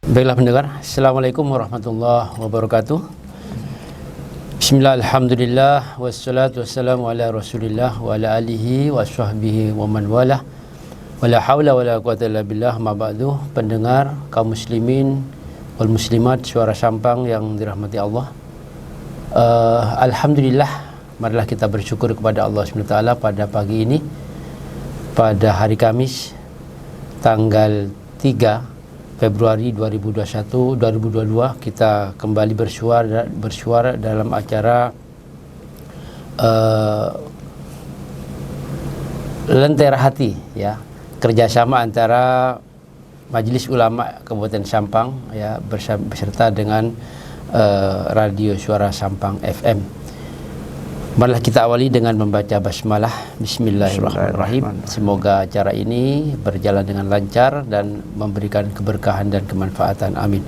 Baiklah pendengar, Assalamualaikum warahmatullahi wabarakatuh. Bismillah, alhamdulillah, wassalatu wassalamu ala rasulillah wa ala alihi wa sahbihi wa man walah. Wala hawla wala quwata illa billah, ma ba'du. Pendengar, kaum muslimin wal muslimat, suara Sampang yang dirahmati Allah. Alhamdulillah, marilah kita bersyukur kepada Allah SWT pada pagi ini, pada hari Kamis tanggal 3 Februari 2022 kita kembali bersuara dalam acara Lentera Hati, ya, kerjasama antara Majelis Ulama Kabupaten Sampang, ya, beserta dengan Radio Suara Sampang FM. Marilah kita awali dengan membaca basmalah. Bismillahirrahmanirrahim. Semoga acara ini berjalan dengan lancar dan memberikan keberkahan dan kemanfaatan. Amin.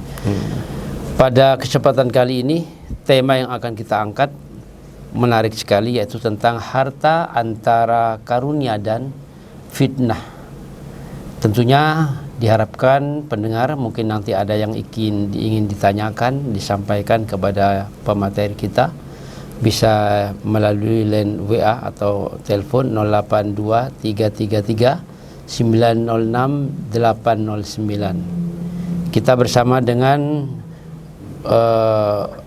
Pada kesempatan kali ini, tema yang akan kita angkat menarik sekali, yaitu tentang harta antara karunia dan fitnah. Tentunya diharapkan pendengar mungkin nanti ada yang ingin ditanyakan, disampaikan kepada pemateri kita, bisa melalui line WA atau telepon 082 333 906 809. Kita bersama dengan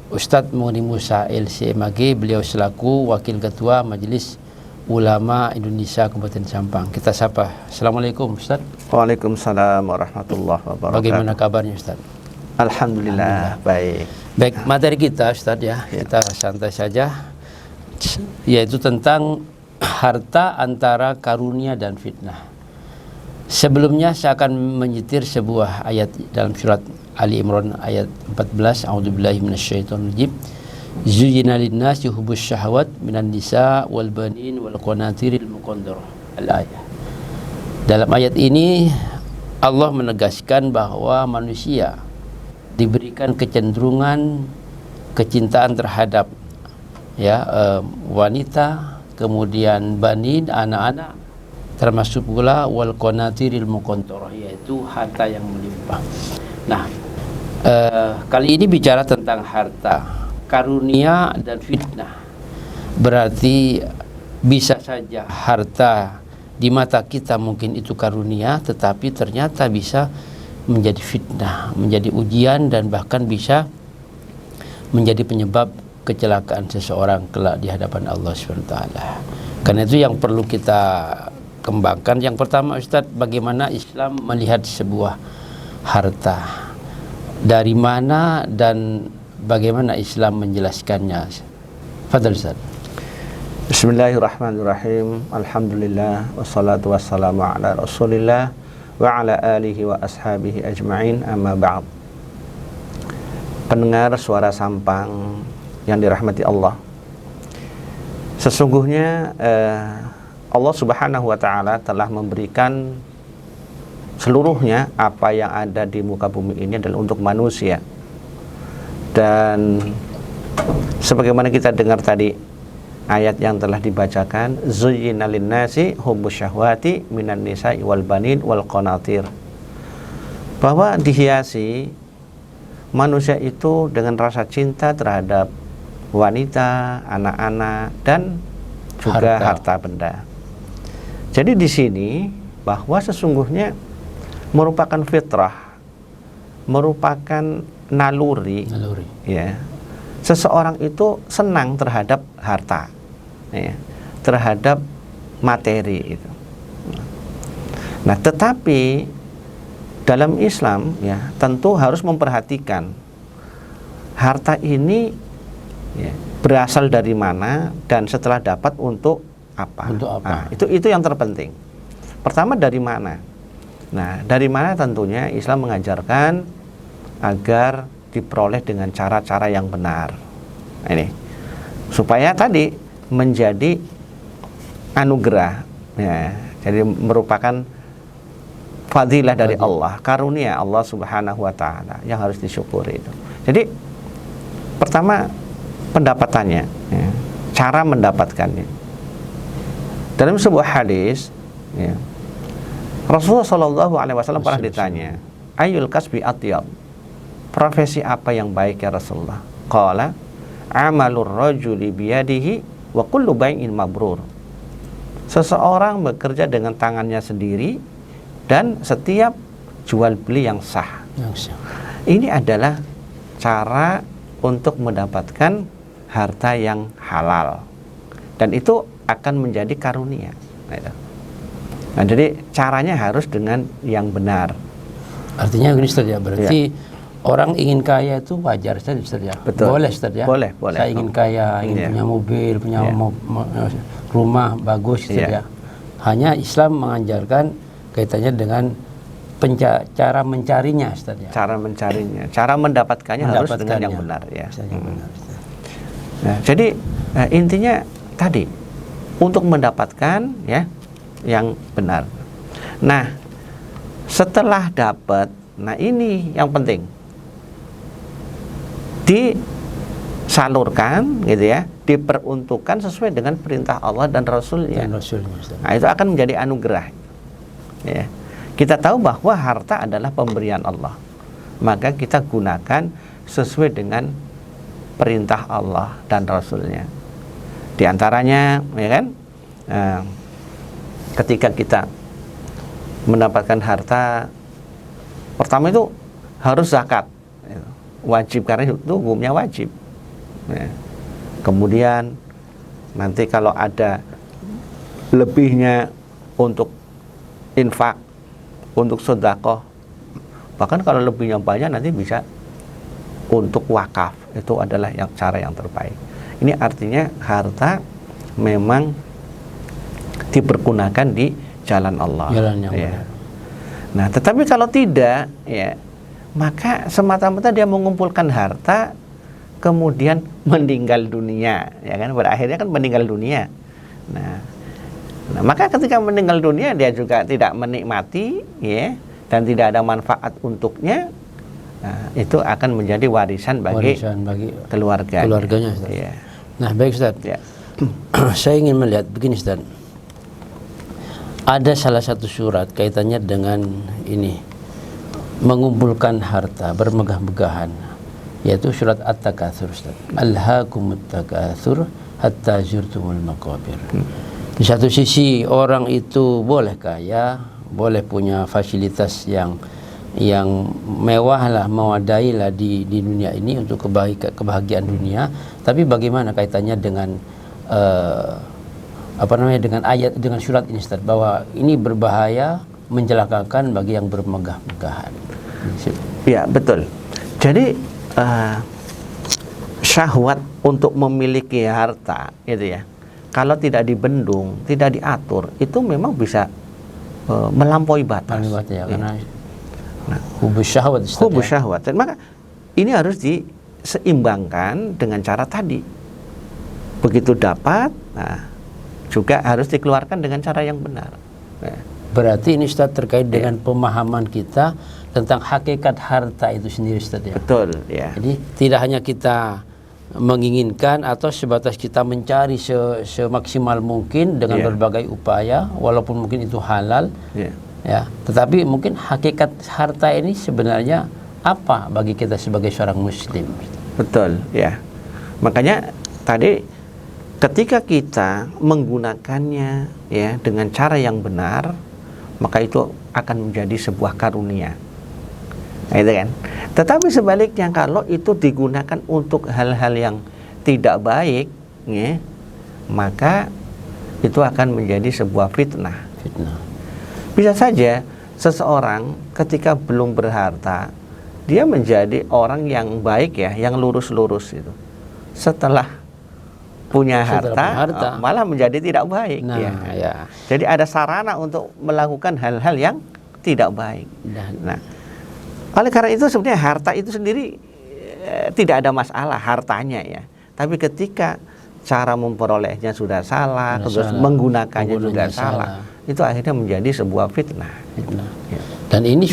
Ustadz Muni Musa LCMAG, beliau selaku Wakil Ketua Majelis Ulama Indonesia Kabupaten Sampang. Kita sapa. Assalamualaikum Ustadz. Waalaikumsalam warahmatullahi wabarakatuh. Bagaimana kabarnya Ustadz? Alhamdulillah, baik. Baik, materi kita Ustadz, ya, kita santai saja, yaitu tentang harta antara karunia dan fitnah. Sebelumnya saya akan menyetir sebuah ayat dalam surat Ali Imran ayat 14. A'udzubillahi minasyaitonirrajim. Zuyyina lin-nasi hubbus syahawat minan nisa wal banin wal qanatiril muqandarah. Al-ayah. Dalam ayat ini Allah menegaskan bahwa manusia diberikan kecenderungan kecintaan terhadap, ya, wanita, kemudian banin, anak-anak, termasuk pula wal qanatiril muqantarah, yaitu harta yang melimpah. Nah, kali ini bicara tentang harta, karunia dan fitnah. Berarti bisa saja harta di mata kita mungkin itu karunia, tetapi ternyata bisa menjadi fitnah, menjadi ujian, dan bahkan bisa menjadi penyebab kecelakaan seseorang kelak di hadapan Allah SWT. Karena itu yang perlu kita kembangkan. Yang pertama Ustadz, bagaimana Islam melihat sebuah harta, dari mana dan bagaimana Islam menjelaskannya? Fadhal Ustadz. Bismillahirrahmanirrahim. Alhamdulillah, wassalatu wassalamu ala rasulillah wa ala alihi wa ashabihi ajma'in, amma ba'd. Pendengar suara Sampang yang dirahmati Allah, sesungguhnya Allah Subhanahu wa ta'ala telah memberikan seluruhnya apa yang ada di muka bumi ini adalah untuk manusia. Dan sebagaimana kita dengar tadi ayat yang telah dibacakan, zuyyina lin-nasi hubbus syahwati minan nisa'i wal banin wal qanatir, bahwa dihiasi manusia itu dengan rasa cinta terhadap wanita, anak-anak, dan juga harta benda. Jadi di sini bahwa sesungguhnya merupakan fitrah, merupakan naluri. Ya, seseorang itu senang terhadap harta, ya, terhadap materi itu. Nah, tetapi dalam Islam, ya, tentu harus memperhatikan harta ini, ya, berasal dari mana dan setelah dapat untuk apa. Untuk apa? Nah, itu yang terpenting. Pertama, dari mana? Nah, dari mana tentunya Islam mengajarkan agar diperoleh dengan cara-cara yang benar. Ini supaya tadi menjadi anugerah, ya, jadi merupakan fadilah dari Allah, karunia Allah Subhanahu wa ta'ala yang harus disyukuri itu. Jadi pertama pendapatannya, ya, cara mendapatkannya. Dalam sebuah hadis, ya, Rasulullah SAW pernah ditanya, Ayyul kasbi atyab, profesi apa yang baik ya Rasulullah? Qala amalur rajuli biyadihi wa kullu bai'in mabrur. Seseorang bekerja dengan tangannya sendiri dan setiap jual beli yang sah. Ini adalah cara untuk mendapatkan harta yang halal, dan itu akan menjadi karunia. Nah, jadi caranya harus dengan yang benar. Artinya gini Ustaz ya, berarti orang ingin kaya itu wajar Ustaz ya. Betul. Boleh Ustaz ya. Boleh. Saya ingin kaya, ingin punya mobil, punya rumah bagus Ustaz ya. Hanya Islam mengajarkan kaitannya dengan cara mencarinya Ustaz ya. Cara mencarinya, cara mendapatkannya harus dengan yang benar ya. Nah, jadi intinya tadi untuk mendapatkan ya yang benar. Nah, setelah dapat, nah ini yang penting disalurkan gitu ya, diperuntukkan sesuai dengan perintah Allah dan Rasulnya. Nah, itu akan menjadi anugerah ya. Kita tahu bahwa harta adalah pemberian Allah, maka kita gunakan sesuai dengan perintah Allah dan Rasulnya. Di antaranya ya kan, ketika kita mendapatkan harta, pertama itu harus zakat, wajib, karena itu hukumnya wajib ya. Kemudian nanti kalau ada lebihnya untuk infak, untuk sedekah, bahkan kalau lebihnya banyak nanti bisa untuk wakaf. Itu adalah cara yang terbaik. Ini artinya harta memang dipergunakan di jalan Allah. Ya. Nah, tetapi kalau tidak, ya, maka semata-mata dia mengumpulkan harta, kemudian meninggal dunia, ya kan? Berakhirnya kan meninggal dunia. Nah, maka ketika meninggal dunia dia juga tidak menikmati, ya, dan tidak ada manfaat untuknya. Nah, itu akan menjadi warisan bagi keluarganya. Ya. Nah, baik Ustaz. Ya. Saya ingin melihat begini Ustaz. Ada salah satu surat kaitannya dengan ini, mengumpulkan harta, bermegah-megahan, yaitu surat At-Takatsur Ustaz. Alhaakumut takatsur hatta zurtumul maqabir. Di satu sisi orang itu boleh kaya, boleh punya fasilitas yang mewah lah, mewadai lah di dunia ini untuk kebahagiaan dunia. Tapi bagaimana kaitannya dengan dengan ayat, dengan surat ini Ustaz, bahwa ini berbahaya, mencelakakan bagi yang bermegah-megahan. Ya, betul. Jadi syahwat untuk memiliki harta itu ya, kalau tidak dibendung, tidak diatur, itu memang bisa melampaui batas. Ya, karena hubus syahwat. Hubus syahwat. Dan maka ini harus diseimbangkan dengan cara tadi. Begitu dapat, nah, juga harus dikeluarkan dengan cara yang benar. Berarti ini Ustaz terkait dengan pemahaman kita tentang hakikat harta itu sendiri Ustaz ya. Betul ya. Jadi tidak hanya kita menginginkan atau sebatas kita mencari semaksimal mungkin dengan berbagai upaya, walaupun mungkin itu halal, ya. Tetapi mungkin hakikat harta ini sebenarnya apa bagi kita sebagai seorang Muslim? Betul ya. Makanya tadi ketika kita menggunakannya ya dengan cara yang benar, maka itu akan menjadi sebuah karunia. Nah, itu kan. Tetapi sebaliknya kalau itu digunakan untuk hal-hal yang tidak baik, ya, maka itu akan menjadi sebuah fitnah. Bisa saja seseorang ketika belum berharta, dia menjadi orang yang baik ya, yang lurus-lurus itu. Setelah punya harta, malah menjadi tidak baik. Nah, ya. Jadi ada sarana untuk melakukan hal-hal yang tidak baik. Nah, oleh karena itu sebenarnya harta itu sendiri tidak ada masalah hartanya ya. Tapi ketika cara memperolehnya sudah salah, terus menggunakannya juga salah, itu akhirnya menjadi sebuah fitnah. Ya. Dan ini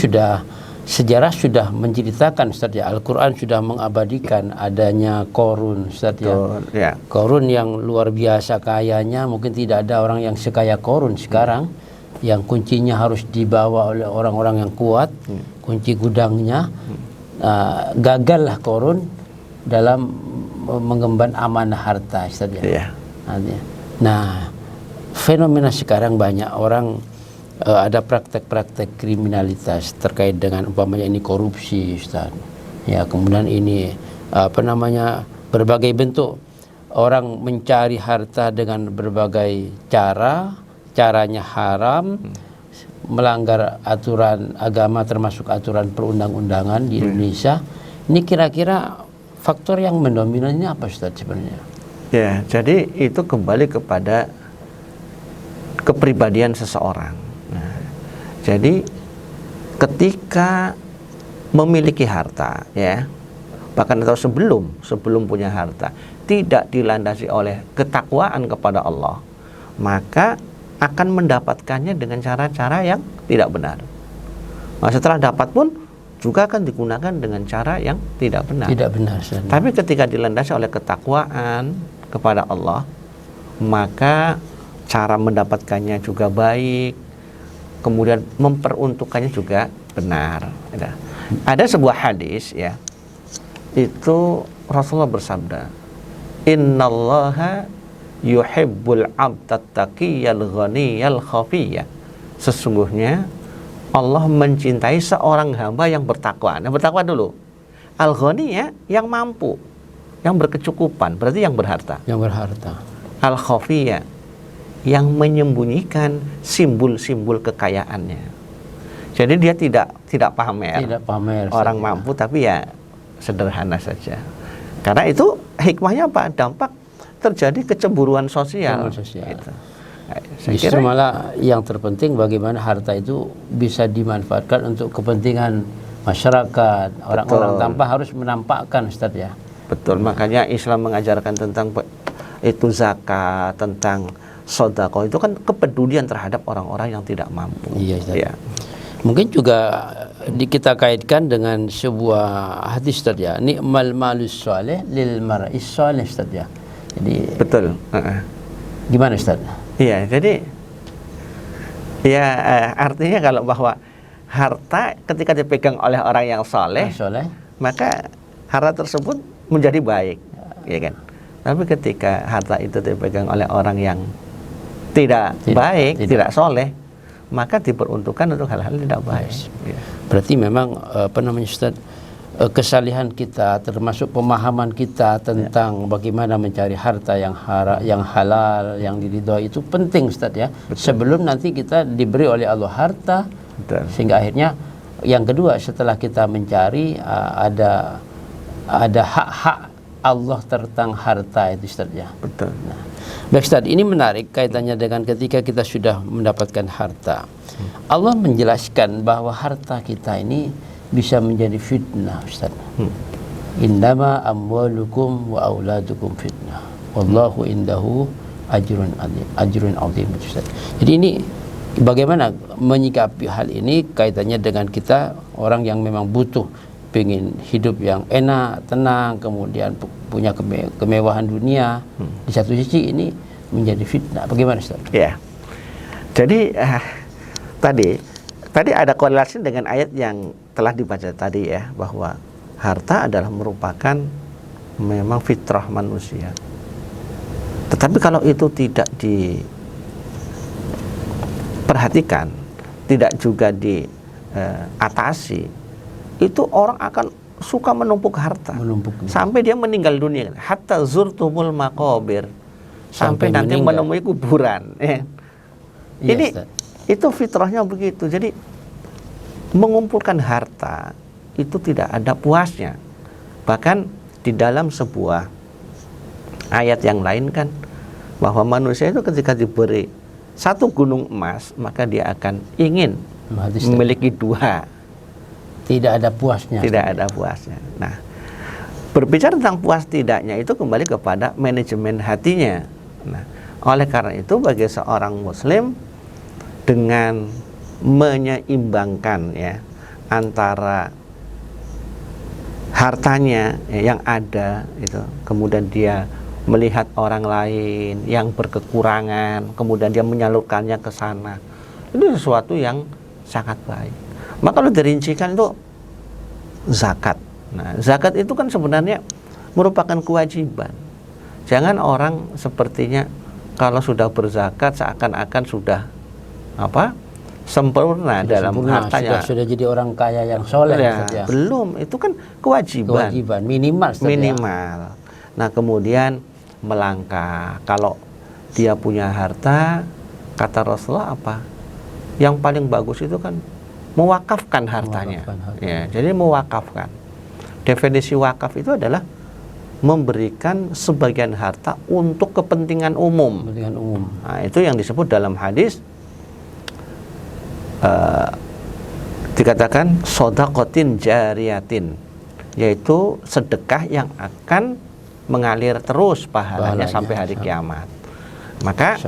sejarah sudah menceritakan Ustaz ya, Al-Quran sudah mengabadikan adanya Qarun Ustaz ya. Qarun yang luar biasa kayanya, mungkin tidak ada orang yang sekaya Qarun sekarang, yang kuncinya harus dibawa oleh orang-orang yang kuat, kunci gudangnya, gagallah Qarun dalam mengemban amanah harta, Ustaz ya. Iya. Nah, fenomena sekarang banyak orang ada praktek-praktek kriminalitas terkait dengan umpamanya ini korupsi, Ustaz. Ya, kemudian ini berbagai bentuk orang mencari harta dengan berbagai caranya haram, melanggar aturan agama termasuk aturan perundang-undangan di Indonesia. Ini kira-kira faktor yang mendominan ini apa, Ustaz sebenarnya? Ya, jadi itu kembali kepada kepribadian seseorang. Nah, jadi ketika memiliki harta, ya, bahkan atau sebelum punya harta, tidak dilandasi oleh ketakwaan kepada Allah, maka akan mendapatkannya dengan cara-cara yang tidak benar. Nah, setelah dapat pun juga akan digunakan dengan cara yang tidak benar. Tidak benar. Tapi ketika dilandasi oleh ketakwaan kepada Allah, maka cara mendapatkannya juga baik, kemudian memperuntukkannya juga benar. Ada sebuah hadis, ya, itu Rasulullah bersabda, Innallaha yuhibbul abdat taqiyal ghaniyal khafiyya. Sesungguhnya Allah mencintai seorang hamba yang bertakwa. Nah, bertakwa dulu. Al-ghani, yang mampu, yang berkecukupan, berarti yang berharta. Yang berharta. Al-khafiyya, yang menyembunyikan simbol-simbol kekayaannya. Jadi dia tidak pamer. Tidak pamer. Orang mampu tapi ya sederhana saja. Karena itu hikmahnya apa? Dampak terjadi kecemburuan sosial. Gitu. Justru malah yang terpenting bagaimana harta itu bisa dimanfaatkan untuk kepentingan masyarakat. Orang-orang tanpa harus menampakkan, Ustaz ya. Betul, makanya Islam mengajarkan tentang itu zakat, tentang sedekah, itu kan kepedulian terhadap orang-orang yang tidak mampu. Iya, Ustaz. Ya. Mungkin juga kita kaitkan dengan sebuah hadis, Ustaz ya. Ni'mal malus salih lil mar'is salih, Ustaz ya. Jadi betul. Gimana, Ustaz? Iya, jadi ya artinya kalau bahwa harta ketika dipegang oleh orang yang saleh, maka harta tersebut menjadi baik, ya kan? Tapi ketika harta itu dipegang oleh orang yang tidak baik, tidak soleh, maka diperuntukkan untuk hal-hal tidak baik. Ya. Berarti memang Ustaz, kesalihan kita termasuk pemahaman kita tentang bagaimana mencari harta yang halal, yang diridhoi itu penting, Ustaz ya. Betul. Sebelum nanti kita diberi oleh Allah harta. Betul. Sehingga akhirnya yang kedua setelah kita mencari ada hak-hak Allah tentang harta itu, Ustaz ya. Betul. Nah, baik, Ustaz, ini menarik kaitannya dengan ketika kita sudah mendapatkan harta. Allah menjelaskan bahwa harta kita ini bisa menjadi fitnah, Ustaz. Innama amwalukum wa auladukum fitnah. Wallahu indahu ajrun azim, Ustaz. Jadi ini bagaimana menyikapi hal ini kaitannya dengan kita orang yang memang butuh, pengen hidup yang enak, tenang, kemudian punya kemewahan dunia. Di satu sisi ini menjadi fitnah. Bagaimana, Ustaz? Ya. Jadi tadi ada korelasi dengan ayat yang telah dibaca tadi, ya, bahwa harta adalah merupakan memang fitrah manusia. Tetapi kalau itu tidak diperhatikan, tidak juga diatasi, itu orang akan suka menumpuk harta sampai dia meninggal dunia. Hatta zurtumul maqabir, sampai nanti menemui kuburan. Ya. Ini itu fitrahnya begitu. Jadi mengumpulkan harta itu tidak ada puasnya. Bahkan di dalam sebuah ayat yang lain kan, bahwa manusia itu ketika diberi satu gunung emas, maka dia akan ingin memiliki dua. Tidak ada puasnya. Tidak ada puasnya. Nah, berbicara tentang puas tidaknya itu kembali kepada manajemen hatinya. Nah, oleh karena itu bagi seorang muslim dengan menyeimbangkan, ya, antara hartanya yang ada itu, kemudian dia melihat orang lain yang berkekurangan, kemudian dia menyalurkannya ke sana, itu sesuatu yang sangat baik. Maka kalau dirincikan itu zakat, Nah, zakat itu kan sebenarnya merupakan kewajiban. Jangan orang sepertinya kalau sudah berzakat seakan-akan sudah apa? Sempurna Sudah dalam sempurna, hartanya. sudah jadi orang kaya yang soleh Ya, Ustaz, ya. belum, itu kan kewajiban. Kewajiban minimal Ustaz, ya. Minimal. Nah, kemudian melangkah. Kalau dia punya harta, kata Rasulullah apa? Yang paling bagus itu kan mewakafkan hartanya. Mewakafkan harta. Ya, jadi mewakafkan. Definisi wakaf itu adalah memberikan sebagian harta untuk kepentingan umum. Kepentingan umum. Nah, itu yang disebut dalam hadis dikatakan shadaqatin jariyatin, yaitu sedekah yang akan mengalir terus pahalanya sampai hari kiamat. Maka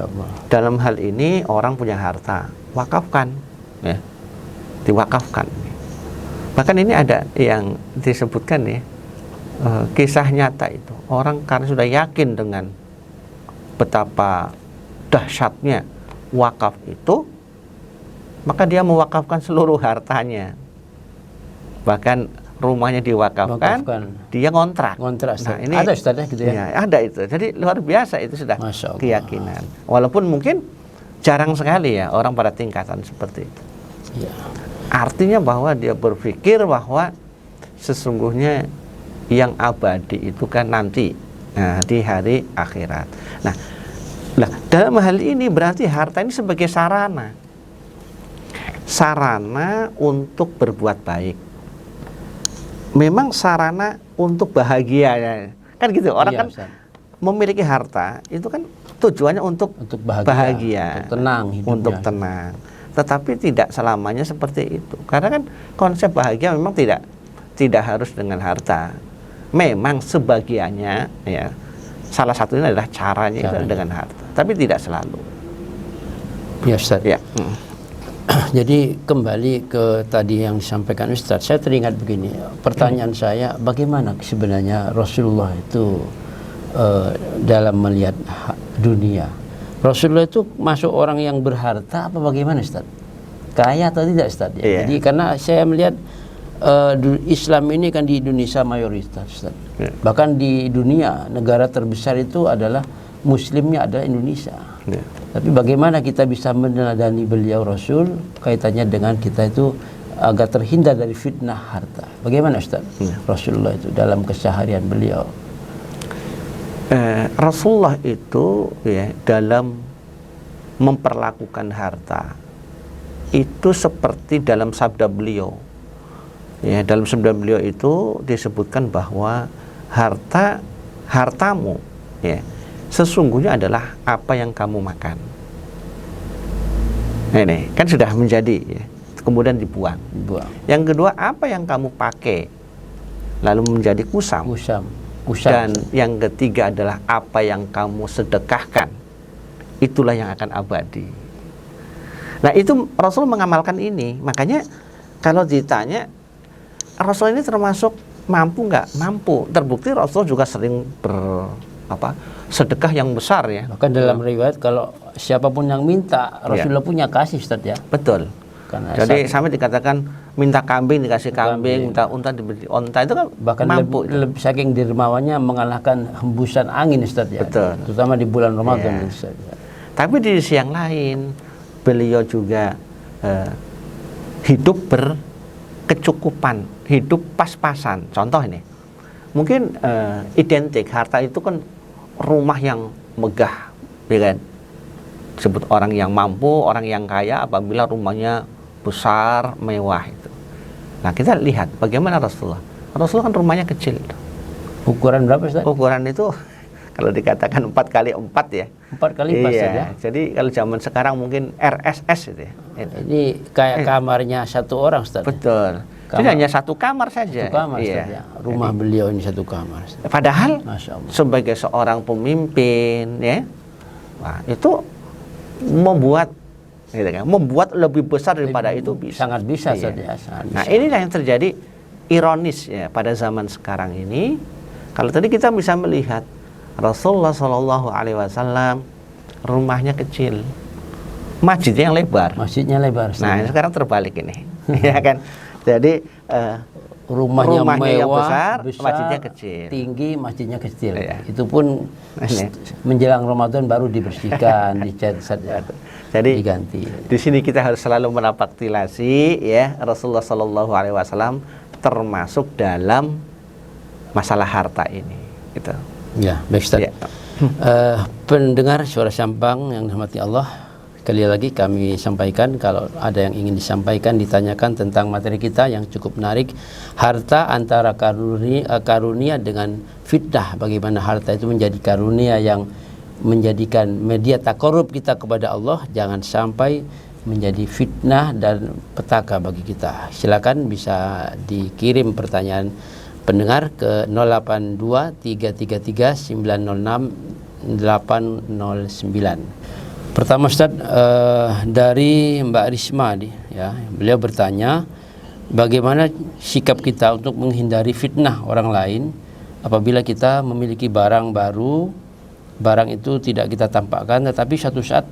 dalam hal ini orang punya harta, wakafkan, ya, diwakafkan. Bahkan ini ada yang disebutkan ya, kisah nyata itu, orang karena sudah yakin dengan betapa dahsyatnya wakaf itu, maka dia mewakafkan seluruh hartanya. Bahkan rumahnya diwakafkan, dia ngontrak. Nah, ini ada Ustaz, gitu ya? Ya, ada itu. Jadi luar biasa itu sudah keyakinan. Walaupun mungkin jarang sekali ya orang pada tingkatan seperti itu. Ya. Artinya bahwa dia berpikir bahwa sesungguhnya yang abadi itu kan nanti, di hari akhirat. Nah, dalam hal ini berarti harta ini sebagai sarana untuk berbuat baik. Memang sarana untuk bahagia ya. Kan gitu, orang kan Ustaz, memiliki harta itu kan tujuannya untuk bahagia, untuk tenang hidupnya. Untuk tenang. Tetapi tidak selamanya seperti itu. Karena kan konsep bahagia memang tidak harus dengan harta. Memang sebagiannya ya, salah satunya adalah caranya itu dengan harta, tapi tidak selalu. Ya Ustaz. Ya. Jadi kembali ke tadi yang disampaikan Ustaz, saya teringat begini, pertanyaan saya, bagaimana sebenarnya Rasulullah itu dalam melihat dunia? Rasulullah itu masuk orang yang berharta apa bagaimana Ustaz? Kaya atau tidak Ustaz? Ya? Yeah. Jadi karena saya melihat Islam ini kan di Indonesia mayoritas Ustaz. Yeah. Bahkan di dunia negara terbesar itu adalah Muslimnya adalah Indonesia. Yeah. Tapi bagaimana kita bisa meneladani beliau Rasul kaitannya dengan kita itu agar terhindar dari fitnah harta? Bagaimana Ustaz? Rasulullah itu dalam keseharian beliau. Rasulullah itu ya dalam memperlakukan harta itu seperti dalam sabda beliau. Ya, dalam sabda beliau itu disebutkan bahwa hartamu ya sesungguhnya adalah apa yang kamu makan. Ini kan sudah menjadi ya, kemudian dibuang. Yang kedua, apa yang kamu pakai lalu menjadi kusam. Dan yang ketiga adalah apa yang kamu sedekahkan, itulah yang akan abadi. Nah, itu Rasul mengamalkan ini. Makanya kalau ditanya Rasul ini termasuk mampu nggak? Mampu. Terbukti Rasul juga sering sedekah yang besar ya. Bahkan dalam riwayat kalau siapapun yang minta, Rasulullah punya kasih Ustaz ya. Betul. Karena jadi sampai dikatakan minta kambing dikasih kambing, minta unta diberi unta, itu kan bahkan mampu. Saking dermawannya mengalahkan hembusan angin Ustaz ya. Betul. Terutama di bulan Ramadan Ustaz. Tapi di sisi yang lain beliau juga hidup berkecukupan, hidup pas-pasan. Contoh ini, mungkin identik harta itu kan rumah yang megah, ya kan? Disebut orang yang mampu, orang yang kaya apabila rumahnya besar, mewah itu. Nah, kita lihat bagaimana Rasulullah. Rasulullah kan rumahnya kecil. Ukuran berapa Ustaz? Ukuran itu kalau dikatakan 4x4 ya. 4x4 saja. Jadi kalau zaman sekarang mungkin RSS itu ya. Ini kayak kamarnya satu orang Ustaz. Betul. Jadi hanya satu kamar saja. Satu kamar Ustaz, ya. Rumah beliau ini satu kamar Ustaz. Padahal sebagai seorang pemimpin ya, wah, itu membuat lebih besar daripada itu bisa. Sangat bisa saja. Nah, inilah yang terjadi ironis ya pada zaman sekarang ini. Kalau tadi kita bisa melihat Rasulullah Shallallahu Alaihi Wasallam rumahnya kecil, masjidnya yang lebar. Masjidnya lebar. Nah, sekarang terbalik ini, ya kan? Jadi rumahnya yang mewah, besar, masjidnya kecil. tinggi, masjidnya kecil. Iya. Itu pun menjelang Ramadan baru dibersihkan, dicat, Jadi diganti. di sini kita harus selalu menapaktilasi ya Rasulullah Shallallahu Alaihi Wasallam termasuk dalam masalah harta ini. Gitu. Ya, baik Ustaz. Ya. Pendengar Suara Sampang yang dirahmati Allah, sekali lagi kami sampaikan, kalau ada yang ingin disampaikan, ditanyakan tentang materi kita yang cukup menarik, harta antara karunia dengan fitnah. Bagaimana harta itu menjadi karunia yang menjadikan media takarub kita kepada Allah, jangan sampai menjadi fitnah dan petaka bagi kita. Silakan bisa dikirim pertanyaan pendengar ke 082 333 906 809. Pertama Ustaz, dari Mbak Risma ya, beliau bertanya, bagaimana sikap kita untuk menghindari fitnah orang lain apabila kita memiliki barang baru, barang itu tidak kita tampakkan, tetapi suatu saat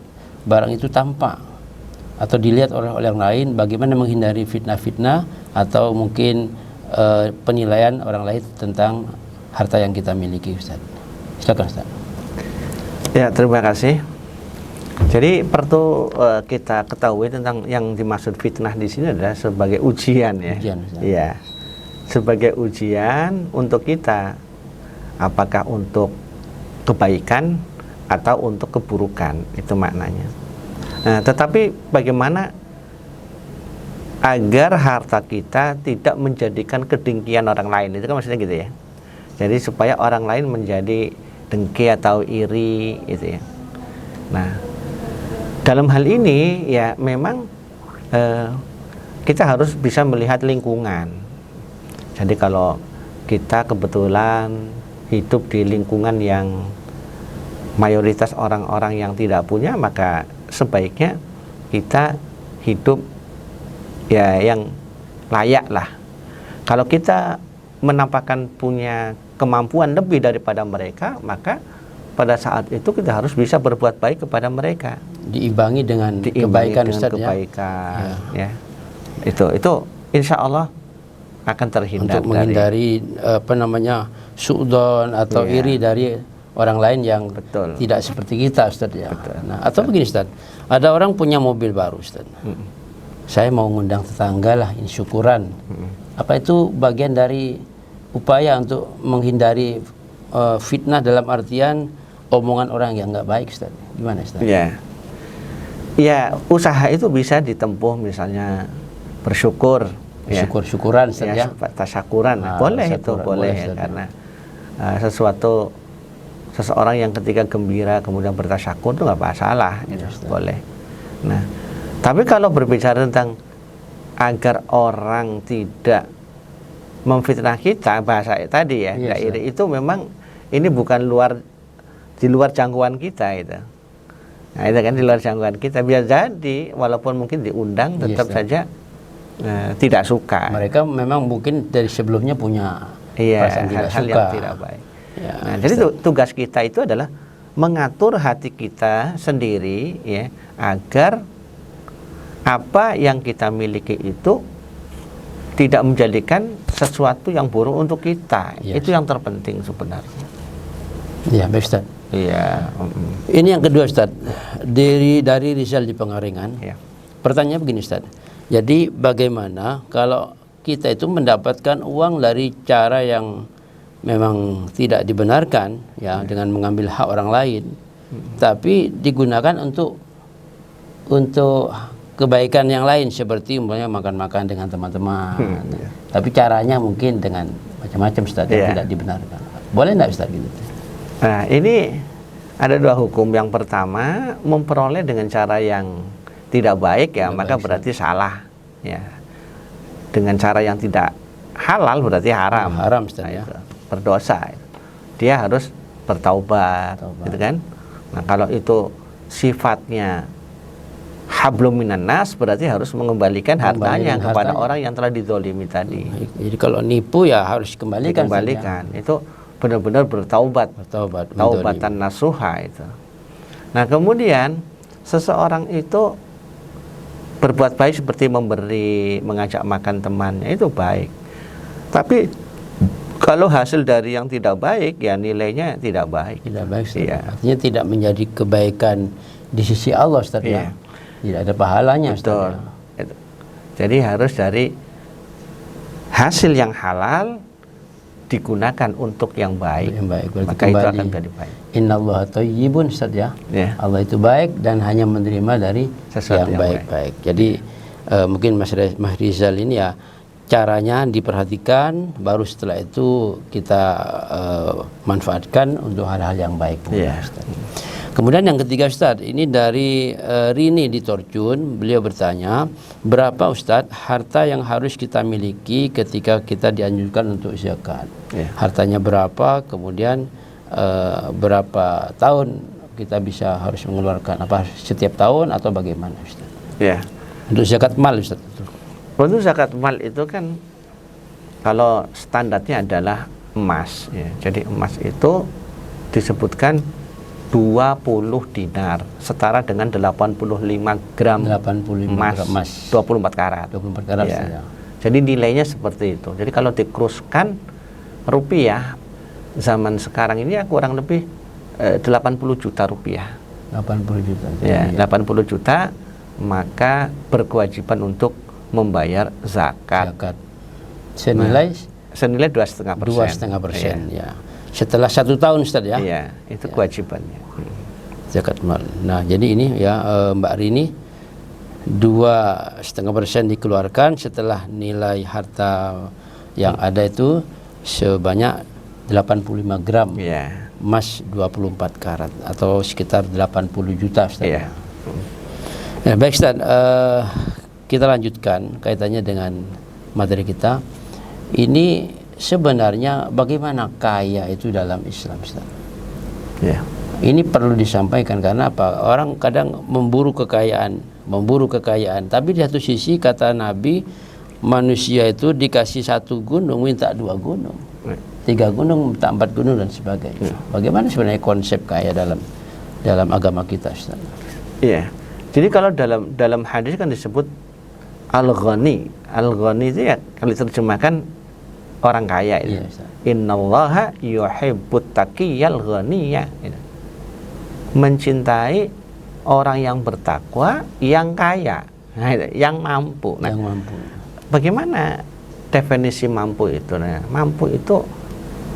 barang itu tampak atau dilihat oleh orang lain. Bagaimana menghindari fitnah-fitnah atau mungkin penilaian orang lain tentang harta yang kita miliki, Ustaz? Silakan Ustaz. Ya, terima kasih. Jadi perlu kita ketahui tentang yang dimaksud fitnah di sini adalah sebagai ujian ya. Ujian, ya. Sebagai ujian untuk kita, apakah untuk kebaikan atau untuk keburukan, itu maknanya. Nah, tetapi bagaimana agar harta kita tidak menjadikan kedengkian orang lain, itu kan maksudnya gitu ya. Jadi supaya orang lain menjadi dengki atau iri, gitu ya. Nah, dalam hal ini ya memang kita harus bisa melihat lingkungan. Jadi kalau kita kebetulan hidup di lingkungan yang mayoritas orang-orang yang tidak punya, maka sebaiknya kita hidup ya yang layak lah. Kalau kita menampakkan punya kemampuan lebih daripada mereka, maka pada saat itu kita harus bisa berbuat baik kepada mereka. Diimbangi dengan kebaikan, Ustaz, kebaikan, ya. Itu insya Allah akan terhindar untuk menghindari su'don atau iri dari orang lain yang tidak seperti kita, Ustaz ya. Nah, atau begini Ustaz, ada orang punya mobil baru, Ustaz. Saya mau ngundang tetangga lah, ini syukuran. Apa itu bagian dari upaya untuk menghindari fitnah dalam artian omongan orang yang nggak baik, Ustaz? Gimana, Ustaz? Ya, usaha itu bisa ditempuh, misalnya bersyukur, syukur-syukuran, Ustaz ya. Tasyakuran, boleh itu, boleh ya, karena seseorang yang ketika gembira kemudian bertasyakur itu nggak masalah, boleh. Nah, tapi kalau berbicara tentang agar orang tidak memfitnah kita, bahasa tadi ya, iri, itu memang ini bukan di luar jangkauan kita itu. Nah, itu kan di luar jangkauan kita. Biar jadi walaupun mungkin diundang tetap saja tidak suka. Mereka memang mungkin dari sebelumnya punya perasaan tidak hal-hal suka, yang tidak baik. Nah, jadi tugas kita itu adalah mengatur hati kita sendiri ya, agar apa yang kita miliki itu tidak menjadikan sesuatu yang buruk untuk kita. Itu yang terpenting sebenarnya. Iya, baik Ustaz. Iya. Ini yang kedua, Ustaz. Dari Rizal di Pengaringan. Pertanyaan begini, Ustaz. Jadi bagaimana kalau kita itu mendapatkan uang dari cara yang memang tidak dibenarkan, ya, dengan mengambil hak orang lain, tapi digunakan untuk kebaikan yang lain, seperti umpamanya makan-makan dengan teman-teman. Tapi caranya mungkin dengan macam-macam, Ustaz, yang tidak dibenarkan. Boleh enggak, Ustaz, gitu? Nah, ini ada dua hukum. Yang pertama, memperoleh dengan cara yang tidak baik ya, maka berarti salah ya. Dengan cara yang tidak halal berarti haram. Haram, Ustaz, ya. Berdosa. Dia harus bertaubat, gitu kan? Nah, kalau itu sifatnya hablum minan nas, berarti harus mengembalikan hartanya kepada orang yang telah dizolimi tadi. Jadi kalau nipu ya harus dikembalikan. Itu benar-benar bertaubat. Taubatan nasuha itu. Nah, kemudian seseorang itu berbuat baik seperti memberi, mengajak makan temannya, itu baik. Tapi kalau hasil dari yang tidak baik, ya nilainya tidak baik. Tidak baik, Ustaz. Iya. Artinya tidak menjadi kebaikan di sisi Allah, Ustaz. Iya. Ya. Tidak ada pahalanya, Ustaz. Betul. Ya. Jadi harus dari hasil yang halal digunakan untuk yang baik. Yang baik. Berarti Maka itu kembali, akan jadi baik. Innallaha thayyibun, Ustaz ya. Ya. Allah itu baik dan hanya menerima dari Sesuatu yang baik-baik. Jadi mungkin Mas Rizal ini ya caranya diperhatikan, baru setelah itu kita manfaatkan untuk hal-hal yang baik. Iya. Ustaz. Kemudian yang ketiga, Ustaz, ini dari Rini di Torjun, beliau bertanya, berapa Ustaz harta yang harus kita miliki ketika kita dianjurkan untuk zakat? Iya. Hartanya berapa, kemudian berapa tahun kita bisa harus mengeluarkan, apa setiap tahun atau bagaimana, Ustaz? Ya. Untuk zakat mal, Ustaz. Untuk zakat mal itu kan kalau standarnya adalah emas, ya. Jadi emas itu disebutkan 20 dinar setara dengan 85 gram 85 emas, gram emas. 24 karat. 24 karat, Ya. Ustaz, ya. Jadi nilainya seperti itu. Jadi kalau dikuruskan rupiah zaman sekarang ini ya kurang lebih 80 juta rupiah. 80 juta. Ya, 80 juta, maka berkewajiban untuk membayar zakat. Zakat senilai Senilai 2,5%. 2,5%, ya. Setelah 1 tahun, Ustaz ya. Iya, itu kewajibannya. Zakat mal. Nah, jadi ini ya Mbak Rini, 2,5% dikeluarkan setelah nilai harta yang ada itu sebanyak 85 gram Iya. emas 24 karat atau sekitar 80 juta, Ustaz. Iya. Ya, baik, Ustaz, kita lanjutkan kaitannya dengan materi kita. Ini sebenarnya bagaimana kaya itu dalam Islam, Ustaz? Iya. Ini perlu disampaikan karena apa? Orang kadang memburu kekayaan, tapi di satu sisi kata Nabi, manusia itu dikasih 1 gunung minta 2 gunung, 3 gunung minta 4 gunung dan sebagainya. Bagaimana sebenarnya konsep kaya dalam agama kita, Ustaz? Iya. Jadi kalau dalam hadis kan disebut al-ghani. Al-ghani itu ya kalau diterjemahkan orang kaya itu. Iya, Ustaz. Innallaha yuhibbut taqiyal ghaniyya. Mencintai orang yang bertakwa, yang kaya, nah, yang mampu. Nah, Yang mampu. bagaimana definisi mampu itu? Nah, mampu itu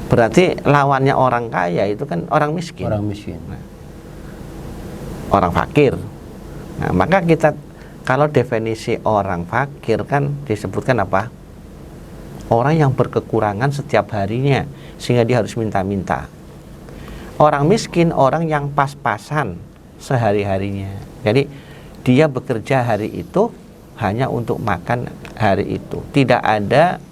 berarti lawannya orang kaya itu kan orang miskin. Orang miskin. Orang fakir. Nah, maka kita kalau definisi orang fakir kan disebutkan apa? Orang yang berkekurangan setiap harinya sehingga dia harus minta-minta. Orang miskin orang yang pas-pasan sehari-harinya. Jadi dia bekerja hari itu hanya untuk makan hari itu. Tidak ada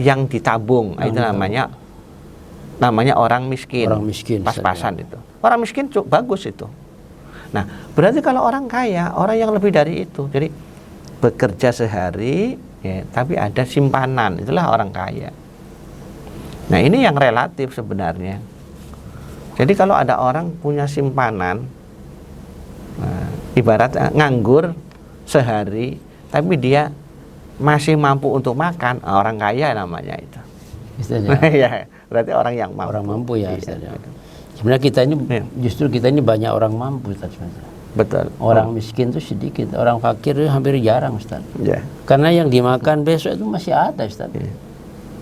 yang ditabung. Itu namanya orang miskin. Orang miskin, pas-pasan itu. Orang miskin bagus itu. Nah, berarti kalau orang kaya, orang yang lebih dari itu. Jadi bekerja sehari, ya, tapi ada simpanan, itulah orang kaya. Nah, ini yang relatif sebenarnya. Jadi kalau ada orang punya simpanan, nah, ibarat nganggur sehari, tapi dia masih mampu untuk makan, orang kaya namanya itu. Ya, berarti orang yang mampu. Orang mampu ya, Iya. Ustaz. Sebenarnya kita ini justru kita ini banyak orang mampu, Ustaz. Betul. Orang miskin itu sedikit, orang fakir itu hampir jarang, Ustaz. Ya. Karena yang dimakan besok itu masih ada, Ustaz.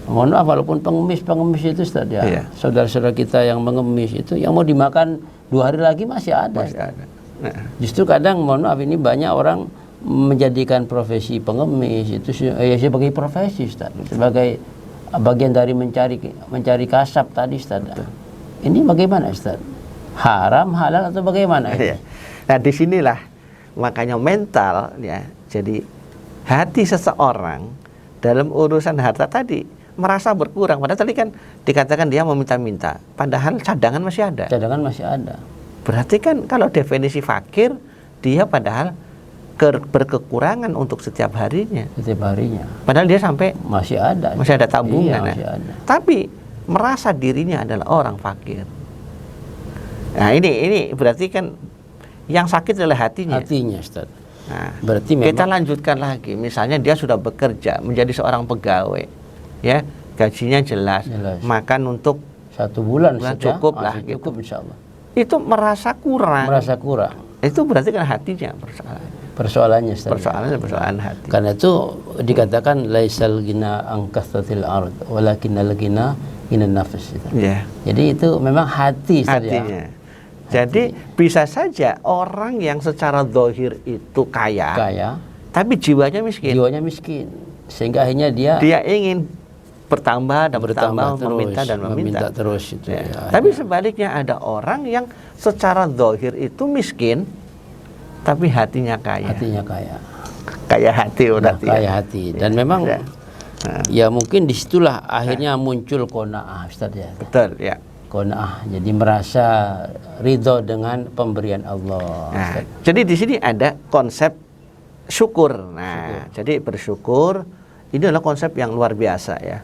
Mohon maaf, walaupun pengemis itu, Ustaz, ya. Iya. Saudara-saudara kita yang mengemis itu, yang mau dimakan 2 hari lagi masih ada. Masih ada. Nah. Justru kadang, mohon maaf, ini banyak orang menjadikan profesi pengemis itu ya sebagai profesi, Ustaz. Sebagai bagian dari mencari kasab tadi, Ustaz. Ini bagaimana, Ustaz? Haram, halal atau bagaimana? Iya. Nah, disinilah makanya mental, ya. Jadi hati seseorang dalam urusan harta tadi merasa berkurang. Padahal tadi kan dikatakan dia meminta-minta, padahal cadangan masih ada. Cadangan masih ada. Berarti kan kalau definisi fakir, dia padahal berkekurangan untuk setiap harinya. Setiap harinya. Padahal dia sampai Masih ada. masih ada tabungan. Iya, masih ada. Tapi merasa dirinya adalah orang fakir. Nah, ini berarti kan yang sakit adalah hatinya. Hatinya, Ustaz. Nah, Berarti memang kita lanjutkan lagi. Misalnya dia sudah bekerja menjadi seorang pegawai, ya, gajinya jelas, makan untuk 1 bulan saja, cukup lah, cukup gitu. insya Allah. Itu merasa kurang. Itu berarti kan hatinya persoalannya Ustaz. Persoalan hati. Karena itu dikatakan laisal ghina an kathratil ard walakinnal ghina ghinan nafs. Yeah. Jadi itu memang hati saja. Hatinya. Jadi bisa saja orang yang secara zahir itu kaya, tapi jiwanya miskin. Sehingga akhirnya dia ingin bertambah dan bertambah, meminta terus itu. Ya. Tapi sebaliknya ada orang yang secara zahir itu miskin, tapi hatinya kaya. Kaya hati berarti. Kaya hati. Dan memang ya mungkin disitulah akhirnya muncul qanaah, Ustaz ya. Betul ya. Qanaah, jadi merasa ridho dengan pemberian Allah. Nah, jadi di sini ada konsep syukur. Nah, jadi bersyukur ini adalah konsep yang luar biasa ya.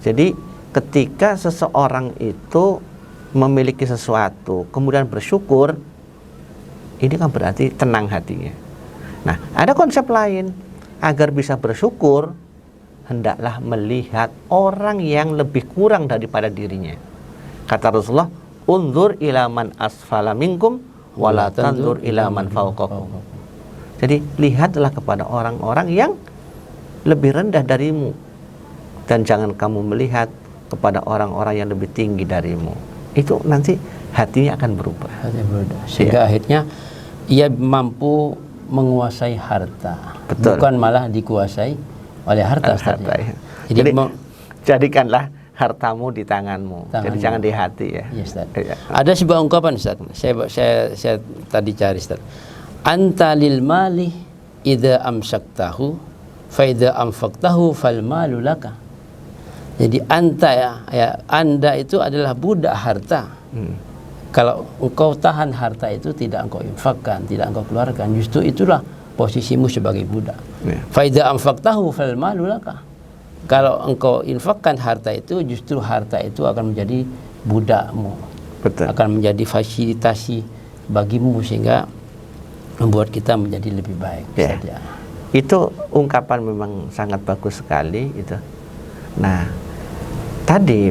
Jadi ketika seseorang itu memiliki sesuatu, kemudian bersyukur, ini kan berarti tenang hatinya. Nah, ada konsep lain, agar bisa bersyukur, hendaklah melihat orang yang lebih kurang daripada dirinya. Kata Rasulullah, unzur ila man asfala minkum wala tanzur ila man fawqakum. Jadi lihatlah kepada orang-orang yang lebih rendah darimu, dan jangan kamu melihat kepada orang-orang yang lebih tinggi darimu. Itu nanti hatinya akan berubah. Sehingga akhirnya ia mampu menguasai harta. Betul. Bukan malah dikuasai oleh harta. Ya. Jadi jadikanlah hartamu di tanganmu. Jadi jangan di hati ya. Yes, ya. Ada sebuah ungkapan Ustaz. Saya tadi cari Ustaz. Anta lil mali idza amsaktahu fa idza anfaqtahu fal malu laka. Jadi anta Anda itu adalah budak harta. Kalau engkau tahan harta itu, tidak engkau infakkan, tidak engkau keluarkan, justru itulah posisimu sebagai budak. Fa idza anfaqtahu fal malu laka. Kalau engkau infakkan harta itu, justru harta itu akan menjadi budakmu. Betul. Akan menjadi fasilitasi bagimu, sehingga membuat kita menjadi lebih baik. Ya. Itu ungkapan memang sangat bagus sekali itu. Nah, tadi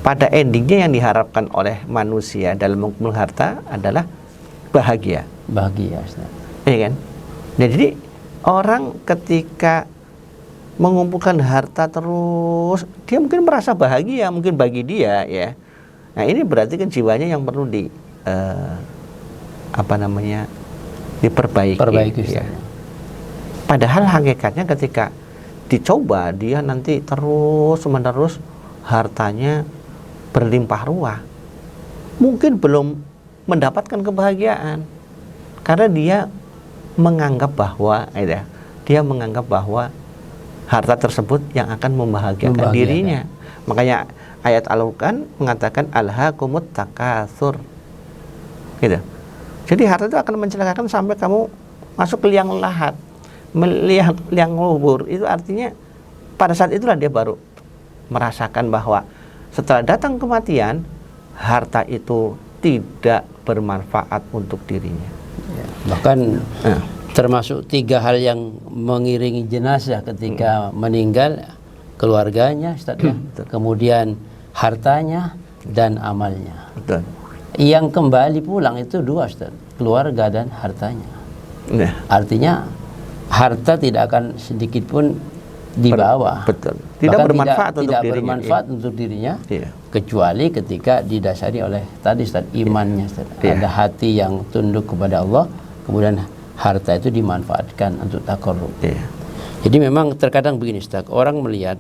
pada endingnya yang diharapkan oleh manusia dalam mengumpulkan harta adalah bahagia. Ustaz. Iya kan? Nah, jadi orang ketika mengumpulkan harta terus, dia mungkin merasa bahagia, mungkin bagi dia ya. Nah, ini berarti kan jiwanya yang perlu diperbaiki ya. Padahal hakikatnya ketika dicoba, dia nanti terus menerus hartanya berlimpah ruah, mungkin belum mendapatkan kebahagiaan, karena dia menganggap bahwa harta tersebut yang akan membahagiakan dirinya. Makanya ayat Al-Qur'an mengatakan alhaakumut takatsur. Gitu. Jadi harta itu akan mencelakakan sampai kamu masuk ke liang lahat, liang kubur. Itu artinya pada saat itulah dia baru merasakan bahwa setelah datang kematian, harta itu tidak bermanfaat untuk dirinya. Bahkan termasuk 3 hal yang mengiringi jenazah ketika meninggal: keluarganya, Ustaz, kemudian hartanya dan amalnya. Betul. Yang kembali pulang itu 2, Ustaz, keluarga dan hartanya. Artinya harta tidak akan sedikit pun dibawa. Betul. Tidak bermanfaat untuk dirinya. Kecuali ketika didasari oleh tadi, Ustaz, imannya, Ustaz. Ada hati yang tunduk kepada Allah, kemudian harta itu dimanfaatkan untuk taqarrub. Jadi memang terkadang begini, Ustaz, orang melihat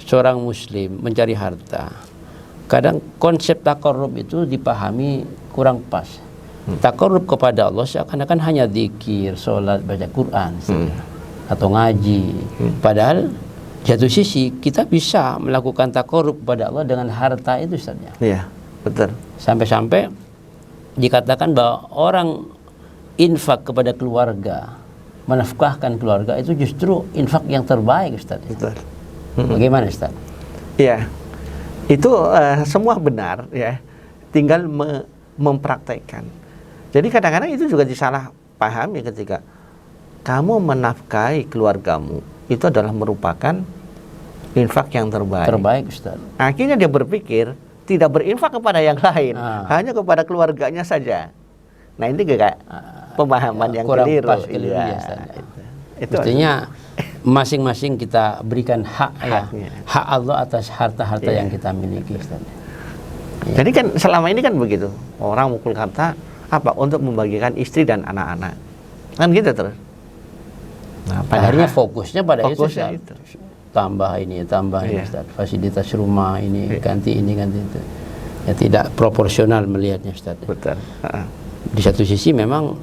seorang muslim mencari harta, kadang konsep taqarrub itu dipahami kurang pas. Taqarrub kepada Allah seakan-akan hanya zikir, sholat, baca Quran, atau ngaji. Padahal satu sisi kita bisa melakukan taqarrub kepada Allah dengan harta itu, Ustaz. Iya, betul. Sampai-sampai dikatakan bahwa orang infak kepada keluarga, menafkahkan keluarga, itu justru infak yang terbaik, Ustaz. Betul. Bagaimana, Ustaz? Iya, itu semua benar ya, tinggal mempraktekkan. Jadi kadang-kadang itu juga disalahpahami ketika kamu menafkahi keluargamu, itu adalah merupakan infak yang terbaik. Terbaik Ustaz. Akhirnya dia berpikir tidak berinfak kepada yang lain, hanya kepada keluarganya saja. Nah, ini kayak pemahaman yang kurang keliru. pas keliru Iya, ya, Ustaz. itu Mestinya masing-masing kita berikan hak ya, Haknya. hak Allah atas harta-harta Iya. yang kita miliki Ustaz. Jadi kan selama ini kan begitu, orang mukul harta apa untuk membagikan istri dan anak-anak, kan gitu terus. Nah, Akhirnya fokusnya pada fokusnya itu, Ustaz. Tambah ini Iya. Ustaz. Fasilitas rumah ini, Iya. ganti ini, ganti itu. Ya tidak proporsional melihatnya Ustaz. betul. Di satu sisi memang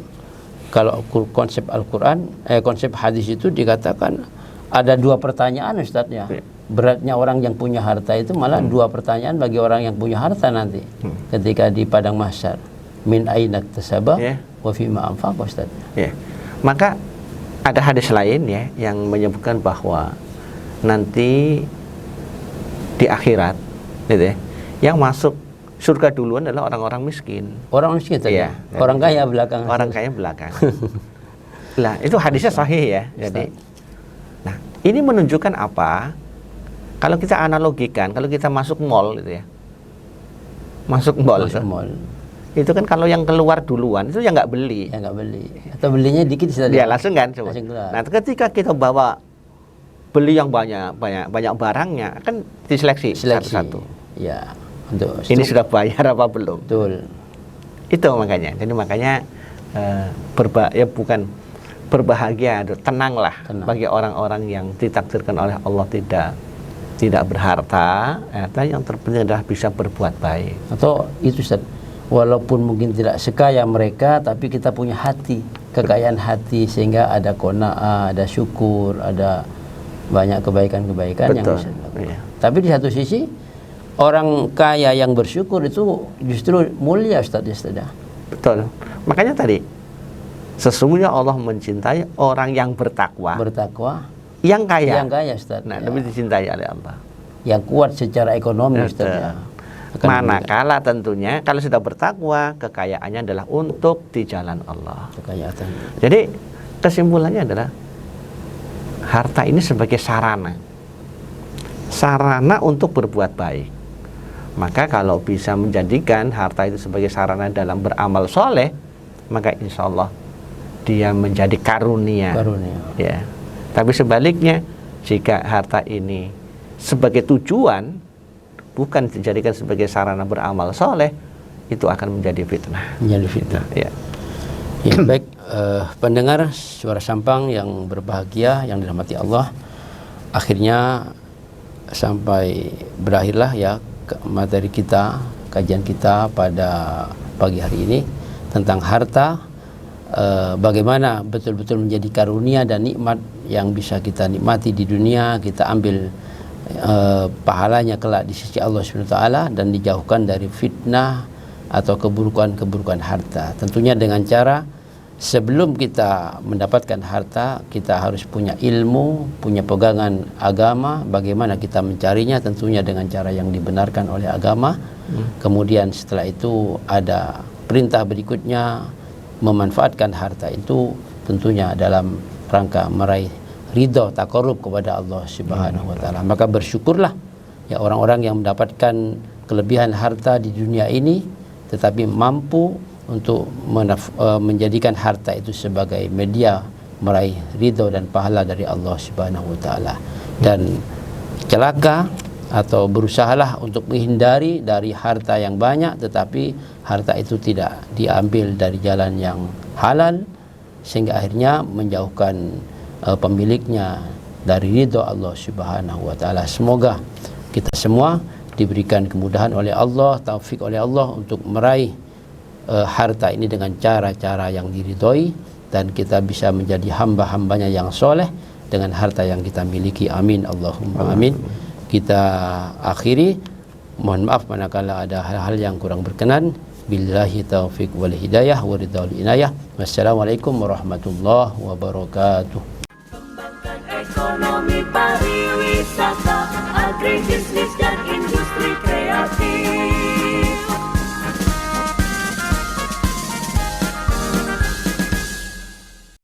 kalau konsep Al-Quran, konsep hadis itu dikatakan ada dua pertanyaan Ustaz ya. Iya. Beratnya orang yang punya harta itu malah dua pertanyaan bagi orang yang punya harta nanti. Ketika di padang mahsyar. Min aina tasabah Iya. wa fima anfaq Ustaz. Ya. Maka ada hadis lain ya yang menyebutkan bahwa nanti di akhirat gitu ya, yang masuk surga duluan adalah orang-orang miskin. Orang miskin tadi. Iya. Orang kaya belakang. Orang kaya belakang. Lah, itu hadisnya sahih ya. Jadi nah, ini menunjukkan apa? Kalau kita analogikan, kalau kita masuk mall gitu ya. Masuk mall. Masuk mall. Itu kan kalau yang keluar duluan itu yang nggak beli. Ya nggak beli. Atau belinya dikit Ustaz. Dia langsung kan coba. Langsung keluar. Nah, ketika kita bawa beli yang banyak barangnya kan diseleksi satu-satu. Ya. Untuk Ini sudah bayar apa belum? betul. Itu makanya. Jadi makanya bukan berbahagia, tenanglah bagi orang-orang yang ditakdirkan oleh Allah tidak berharta, yang terpenting adalah bisa berbuat baik. Atau itu Ustaz, walaupun mungkin tidak sekaya mereka, tapi kita punya hati, kekayaan hati, sehingga ada qanaah, ada syukur, ada banyak kebaikan-kebaikan yang bisa dilakukan. Iya. Tapi di satu sisi orang kaya yang bersyukur itu justru mulia Ustaz ya. Betul. Makanya tadi sesungguhnya Allah mencintai orang yang bertakwa, yang kaya. Yang kaya Ustaz. Nah, lebih dicintai oleh Allah. Yang kuat secara ekonomi Ustaz ya. Manakala tentunya kalau sudah bertakwa, kekayaannya adalah untuk di jalan Allah. Kekayaan. Jadi kesimpulannya adalah harta ini sebagai sarana untuk berbuat baik. Maka kalau bisa menjadikan harta itu sebagai sarana dalam beramal soleh, maka insya Allah dia menjadi karunia. Ya. Tapi sebaliknya, jika harta ini sebagai tujuan, bukan dijadikan sebagai sarana beramal soleh, itu akan menjadi fitnah. Ya. Ya, baik pendengar Suara Sampang yang berbahagia, yang dirahmati Allah, akhirnya sampai berakhirlah ya materi kita, kajian kita pada pagi hari ini tentang harta, bagaimana betul-betul menjadi karunia dan nikmat yang bisa kita nikmati di dunia, kita ambil pahalanya kelak di sisi Allah SWT dan dijauhkan dari fitnah atau keburukan-keburukan harta. Tentunya dengan cara sebelum kita mendapatkan harta, kita harus punya ilmu, punya pegangan agama, bagaimana kita mencarinya, tentunya dengan cara yang dibenarkan oleh agama. Kemudian setelah itu ada perintah berikutnya, memanfaatkan harta itu tentunya dalam rangka meraih ridho, taqarrub kepada Allah Subhanahu wa taala. Maka bersyukurlah ya orang-orang yang mendapatkan kelebihan harta di dunia ini tetapi mampu untuk menjadikan harta itu sebagai media meraih ridho dan pahala dari Allah Subhanahu wa taala. Dan celaka atau berusahalah untuk menghindari dari harta yang banyak tetapi harta itu tidak diambil dari jalan yang halal sehingga akhirnya menjauhkan pemiliknya dari ridho Allah Subhanahu wa taala. Semoga kita semua diberikan kemudahan oleh Allah, taufik oleh Allah untuk meraih harta ini dengan cara-cara yang diridhoi dan kita bisa menjadi hamba-hambanya yang soleh dengan harta yang kita miliki. Amin Allahumma amin. Kita akhiri, mohon maaf manakala ada hal-hal yang kurang berkenan. Billahi taufik wal hidayah wa ridhal inayah. Wassalamualaikum warahmatullahi wabarakatuh.